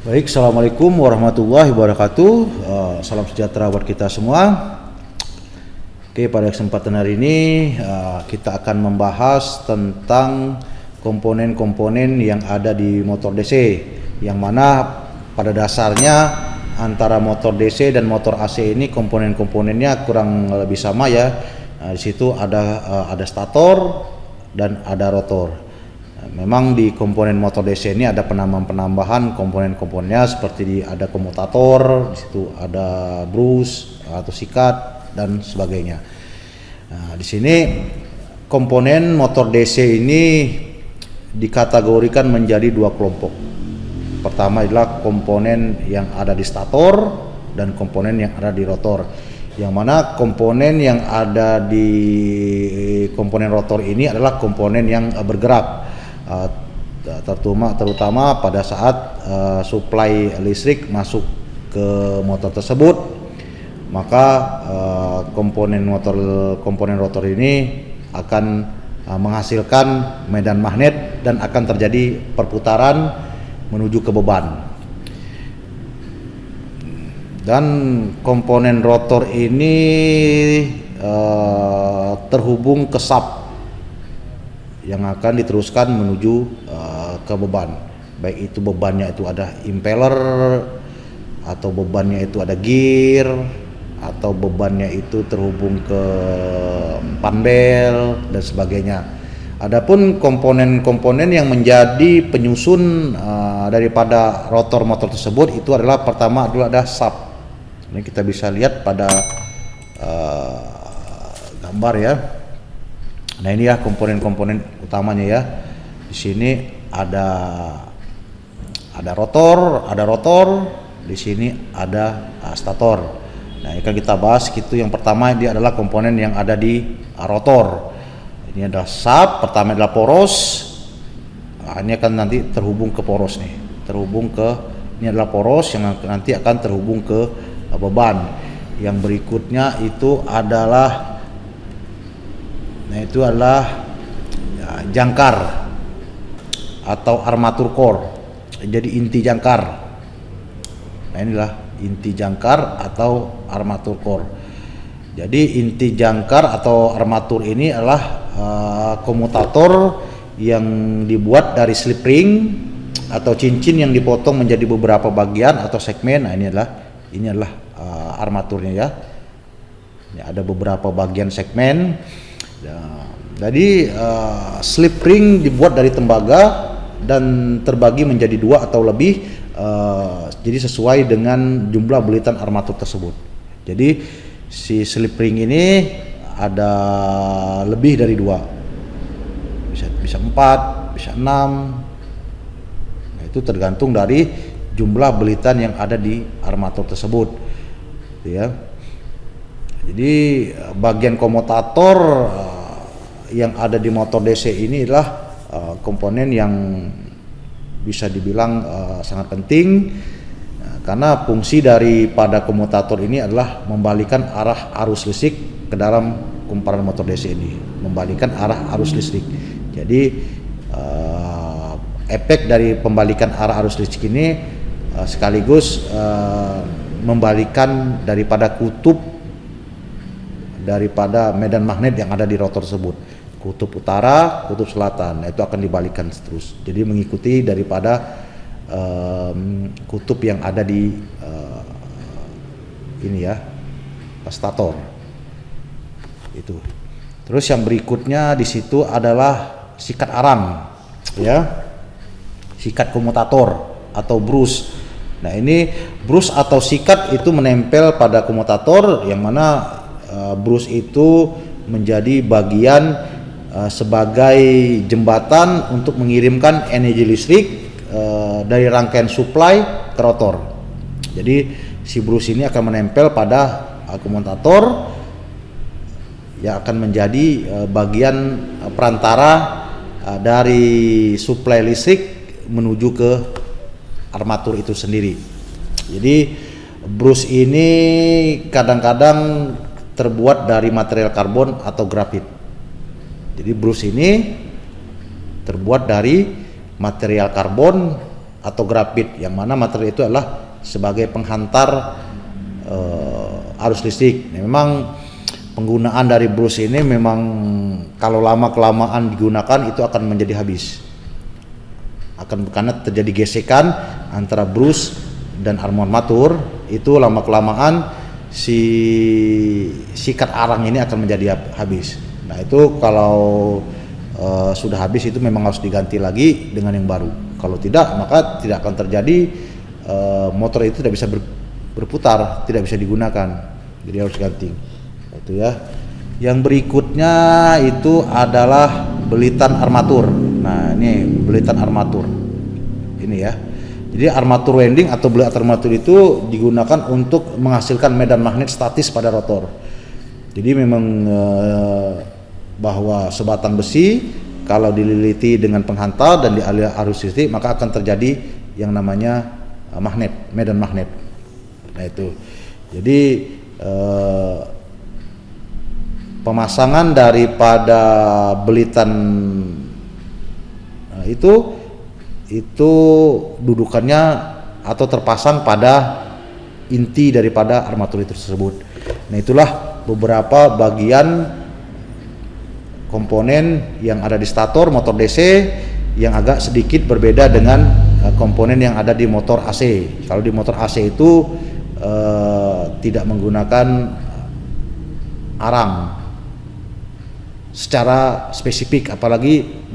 Baik, Assalamualaikum warahmatullahi wabarakatuh. Salam sejahtera buat kita semua. Oke, pada kesempatan hari ini kita akan membahas tentang komponen-komponen yang ada di motor DC, yang mana pada dasarnya antara motor DC dan motor AC ini komponen-komponennya kurang lebih sama ya. Di situ ada stator dan ada rotor. Memang di komponen motor DC ini ada penambahan komponen-komponennya seperti ada komutator, di situ ada brus atau sikat dan sebagainya. Nah, di sini komponen motor DC ini dikategorikan menjadi dua kelompok. Pertama adalah komponen yang ada di stator dan komponen yang ada di rotor. Yang mana komponen yang ada di komponen rotor ini adalah komponen yang bergerak. Terutama pada saat suplai listrik masuk ke motor tersebut, maka komponen rotor ini akan menghasilkan medan magnet dan akan terjadi perputaran menuju ke beban. Dan komponen rotor ini terhubung ke sub yang akan diteruskan menuju ke beban, baik itu bebannya itu ada impeller, atau bebannya itu ada gear, atau bebannya itu terhubung ke panbel dan sebagainya. Adapun komponen-komponen yang menjadi penyusun daripada rotor motor tersebut itu adalah pertama ada sub. Ini kita bisa lihat pada gambar ya. Nah, ini ya komponen-komponen utamanya ya. Di sini ada rotor, di sini ada stator. Nah, ini kan kita bahas gitu. Yang pertama dia adalah komponen yang ada di rotor. Ini adalah sub, pertama adalah poros. Nah, ini akan nanti terhubung ke poros nih. Ini adalah poros yang nanti akan terhubung ke beban. Yang berikutnya itu adalah jangkar atau armatur core. Jadi inti jangkar. Nah, inilah inti jangkar atau armatur core. Jadi inti jangkar atau armatur ini adalah komutator yang dibuat dari slip ring atau cincin yang dipotong menjadi beberapa bagian atau segmen. Nah, ini adalah armaturnya ya. Ini ada beberapa bagian segmen. Jadi slip ring dibuat dari tembaga dan terbagi menjadi dua atau lebih, jadi sesuai dengan jumlah belitan armatur tersebut. Jadi si slip ring ini ada lebih dari dua, bisa 4, bisa 6. Nah, itu tergantung dari jumlah belitan yang ada di armatur tersebut ya. Jadi bagian komutator yang ada di motor DC ini adalah komponen yang bisa dibilang sangat penting, karena fungsi daripada komutator ini adalah membalikan arah arus listrik ke dalam kumparan motor DC ini, membalikan arah arus listrik. Jadi efek dari pembalikan arah arus listrik ini sekaligus membalikan daripada daripada medan magnet yang ada di rotor tersebut, kutub utara, kutub selatan. Nah, itu akan dibalikan terus. Jadi mengikuti daripada kutub yang ada di stator. Itu. Terus yang berikutnya di situ adalah sikat arang, ya, sikat komutator atau brus. Nah, ini brus atau sikat itu menempel pada komutator, yang mana brus itu menjadi bagian sebagai jembatan untuk mengirimkan energi listrik dari rangkaian supply ke rotor. Jadi si brus ini akan menempel pada komutator yang akan menjadi bagian perantara dari supply listrik menuju ke armatur itu sendiri. Jadi brus ini kadang-kadang terbuat dari material karbon atau grafit. Jadi brus ini terbuat dari material karbon atau grafit, yang mana materi itu adalah sebagai penghantar arus listrik. Memang penggunaan dari brus ini memang kalau lama kelamaan digunakan itu akan menjadi habis, karena terjadi gesekan antara brus dan armatur. Itu lama kelamaan si sikat arang ini akan menjadi habis. Nah itu kalau sudah habis itu memang harus diganti lagi dengan yang baru. Kalau tidak, maka tidak akan terjadi motor itu tidak bisa berputar, tidak bisa digunakan. Jadi harus ganti. Itu ya. Yang berikutnya itu adalah belitan armatur. Nah, ini belitan armatur. Ini ya. Jadi armatur winding atau belitan armatur itu digunakan untuk menghasilkan medan magnet statis pada rotor. Jadi memang bahwa sebatang besi kalau dililiti dengan penghantar dan dialiri arus listrik maka akan terjadi yang namanya magnet, medan magnet. Nah itu. Jadi pemasangan daripada belitan itu dudukannya atau terpasang pada inti daripada armatur itu tersebut. Nah itulah beberapa bagian komponen yang ada di stator motor DC yang agak sedikit berbeda dengan komponen yang ada di motor AC. Kalau di motor AC itu tidak menggunakan arang secara spesifik, apalagi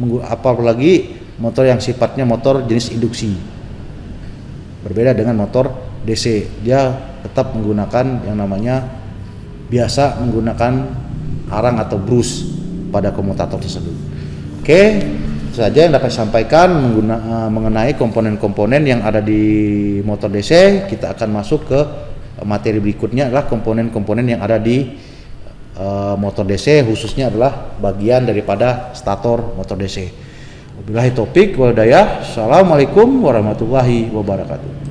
motor yang sifatnya motor jenis induksi. Berbeda dengan motor DC, dia tetap menggunakan yang namanya biasa menggunakan arang atau brus pada komutator tersebut. Oke, itu saja yang dapat saya sampaikan mengenai komponen-komponen yang ada di motor DC. Kita akan masuk ke materi berikutnya adalah komponen-komponen yang ada di motor DC, khususnya adalah bagian daripada stator motor DC. Wabillahi taufik wal hidayah. Assalamualaikum warahmatullahi wabarakatuh.